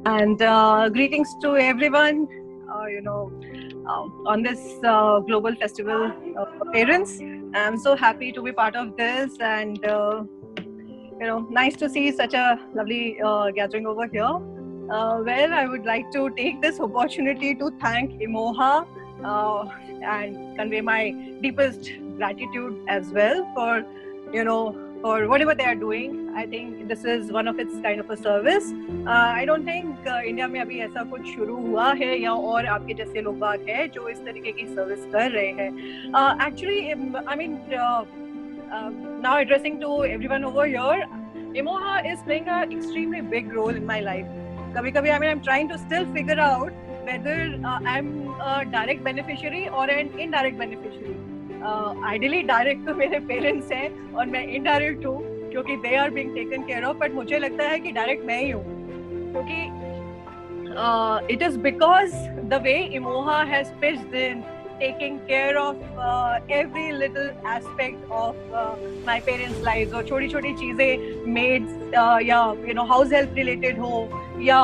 And greetings to everyone, on this global festival for parents. I'm so happy to be part of this, and nice to see such a lovely gathering over here. Well, I would like to take this opportunity to thank Imoha and convey my deepest gratitude as well for, for whatever they are doing. I think this is one of its kind of a service. I don't think India में अभी ऐसा कुछ शुरू हुआ है या और आपके जैसे लोग बाग हैं जो इस तरीके की सर्विस कर रहे हैं. Actually, I mean, now addressing to everyone over here, Imoha is playing an extremely big role in my life. Kabhi-kabhi, I mean, I'm trying to still figure out whether I'm a direct beneficiary or an indirect beneficiary. Ideally, direct तो मेरे parents हैं और मैं indirect हूँ क्योंकि they are being taken care of. But मुझे लगता है कि direct मैं ही हूँ क्योंकि it is because the way Imoha has pitched in, taking care of every little aspect of my parents' lives, और छोटी-छोटी चीजें maids या house help related हो या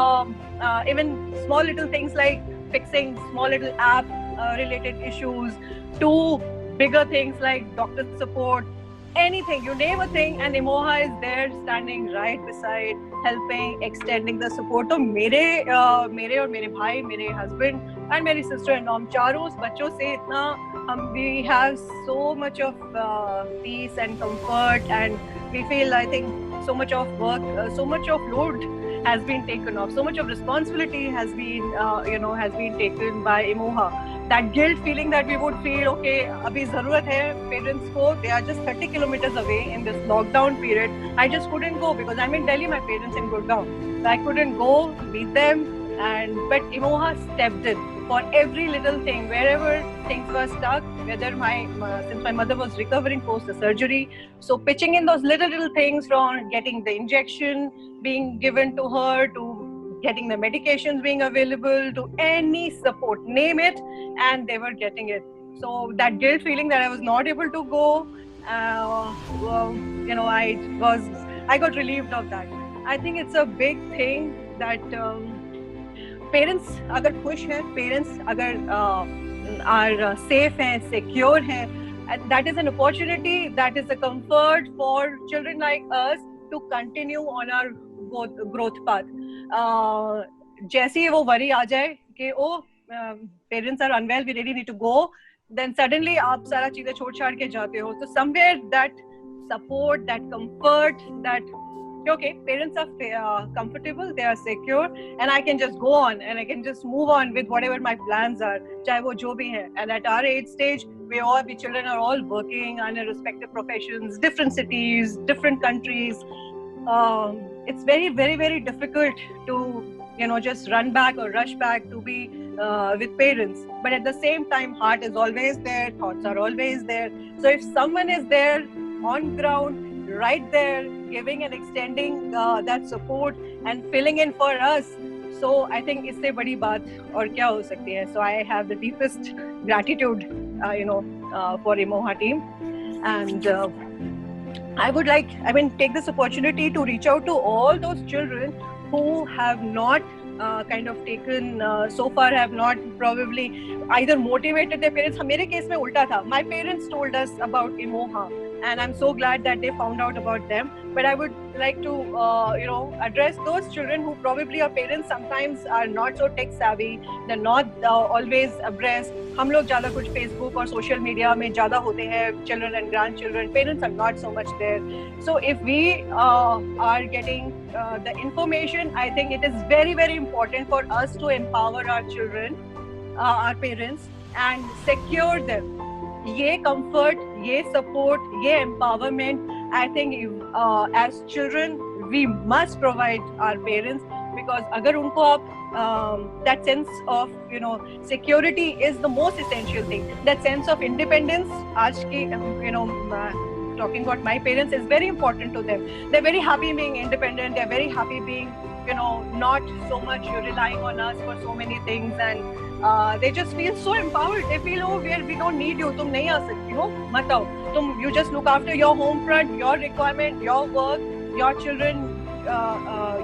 even small little things like fixing small little app related issues to bigger things like doctor support, anything, you name a thing, and Imoha is there standing right beside, helping, extending the support. तो मेरे और मेरे भाई, मेरे husband and मेरी sister-in-law, हम चारों बच्चों से इतना we have so much of peace and comfort, and we feel, I think, so much of work, so much of load has been taken off, so much of responsibility has been has been taken by Imoha. That guilt feeling that we would feel, okay, abhi zarurat hai parents ko, they are just 30 kilometers away in this lockdown period. I just couldn't go because I'm in Delhi, my parents in Gurgaon. So I couldn't go meet them, but Imoha stepped in for every little thing, wherever things were stuck, whether since my mother was recovering post the surgery, so pitching in those little things from getting the injection being given to her to getting the medications being available to any support, name it, and they were getting it. So that guilt feeling that I was not able to go, I got relieved of that. I think it's a big thing that parents अगर खुश हैं, parents अगर are safe हैं, secure हैं, that is an opportunity, that is a comfort for children like us to continue on our growth path. जैसे ही वो worry आ जाए कि parents are unwell, we really need to go, then suddenly आप सारा चीजें छोड़ छाड़ के जाते हो. So somewhere that support, that comfort, that okay, parents are comfortable, they are secure, and I can just go on and I can just move on with whatever my plans are, चाहे वो जो भी है. And at our age stage, we children are all working in their respective professions, different cities, different countries. It's very, very, very difficult to just run back or rush back to be with parents. But at the same time, heart is always there, thoughts are always there. So if someone is there on ground, right there, giving and extending that support and filling in for us, so I think इससे बड़ी बात और क्या हो सकती है. So I have the deepest gratitude, for Imoha team, and I would take this opportunity to reach out to all those children who have not kind of taken so far, have not probably either motivated their parents. मेरे case में उल्टा था. My parents told us about Imoha, and I'm so glad that they found out about them. But I would like to address those children who probably our parents sometimes are not so tech savvy, they're not always abreast. हम लोग ज़्यादा कुछ Facebook और social media में ज़्यादा होते हैं, children and grandchildren, parents are not so much there. So if we are getting the information, I think it is very, very important for us to empower our children, our parents, and secure them. ये comfort, ये support, ये empowerment, I think as children we must provide our parents, because अगर उनको आप that sense of security is the most essential thing. That sense of independence, आज की talking about my parents, is very important to them. They're very happy being independent. They're very happy being not so much relying on us for so many things, and they just feel so empowered. They feel, oh, we don't need you. तुम नहीं आ सकती हो, मत आओ. You just look after your home front, your requirement, your work, your children,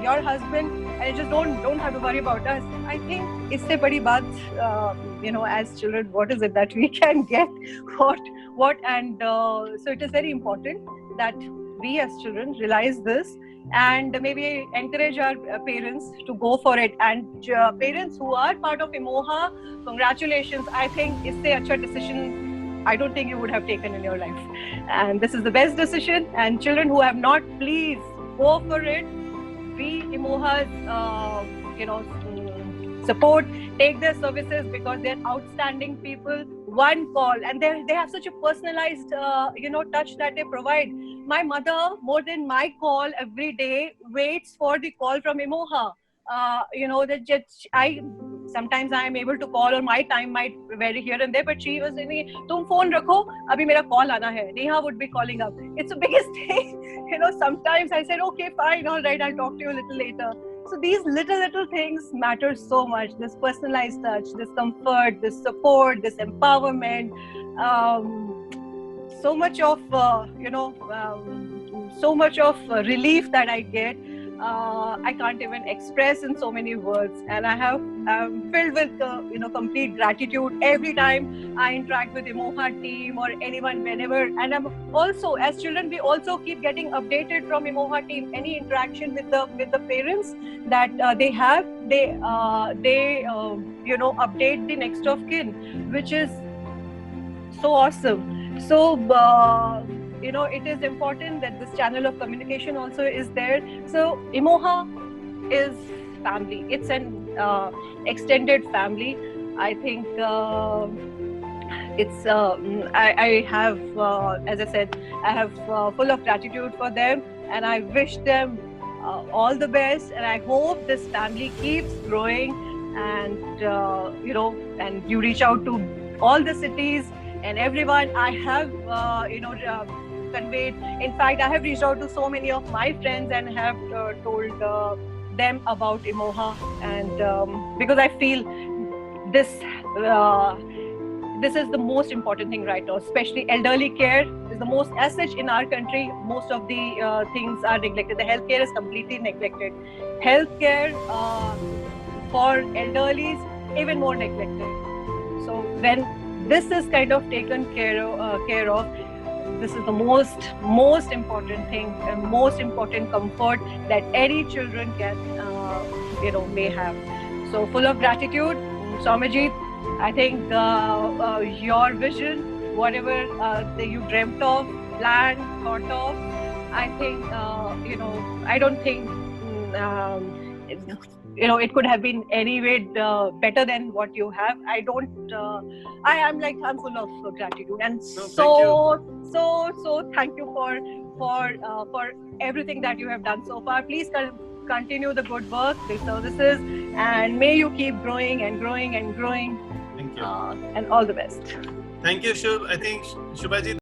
your husband, and you just don't have to worry about us. I think इससे बड़ी बात, as children, what is it that we can get? What? And so it is very important that we as children realize this, and maybe encourage our parents to go for it. And parents who are part of Emoha, congratulations. I think isse acha decision I don't think you would have taken in your life, and this is the best decision. And children who have not, please go for it. We Emoha's support, take their services, because they're outstanding people. One call, and they have such a personalized touch that they provide. My mother, more than my call every day, waits for the call from Emoha. Sometimes I am able to call, or my time might vary here and there, but she was saying, "Tum phone rakho, abhi mera call aana hai." Neha would be calling up. It's the biggest thing. Sometimes I said, "Okay, fine, all right, I'll talk to you a little later." So these little things matter so much. This personalized touch, this comfort, this support, this empowerment. So much of relief that I get. I can't even express in so many words, and I'm filled with complete gratitude every time I interact with Emoha team or anyone, whenever. And I'm also, as children, we also keep getting updated from Emoha team. Any interaction with the parents that they have, they update the next of kin, which is so awesome. So it is important that this channel of communication also is there. So Emoha is family. It's an extended family. I think it's. I have, as I said, I have full of gratitude for them, and I wish them all the best. And I hope this family keeps growing, and and you reach out to all the cities and everyone. I have conveyed. In fact, I have reached out to so many of my friends and have told them about Emoha, and because I feel this is the most important thing right now. Especially elderly care is the most, as such, in our country. Most of the things are neglected. The healthcare is completely neglected. Healthcare for elderlies even more neglected. So when this is kind of taken care of, this is the most important thing and most important comfort that any children can may have. So full of gratitude, Soumyajit. I think your vision, whatever that you dreamt of, planned, thought of, I think I don't think it could have been any way better than what you have. I'm full of gratitude, and so thank you for everything that you have done so far. Please continue the good work, the services, and may you keep growing and growing and growing. Thank you. And all the best. Thank you, Shubh. I think Shubhaji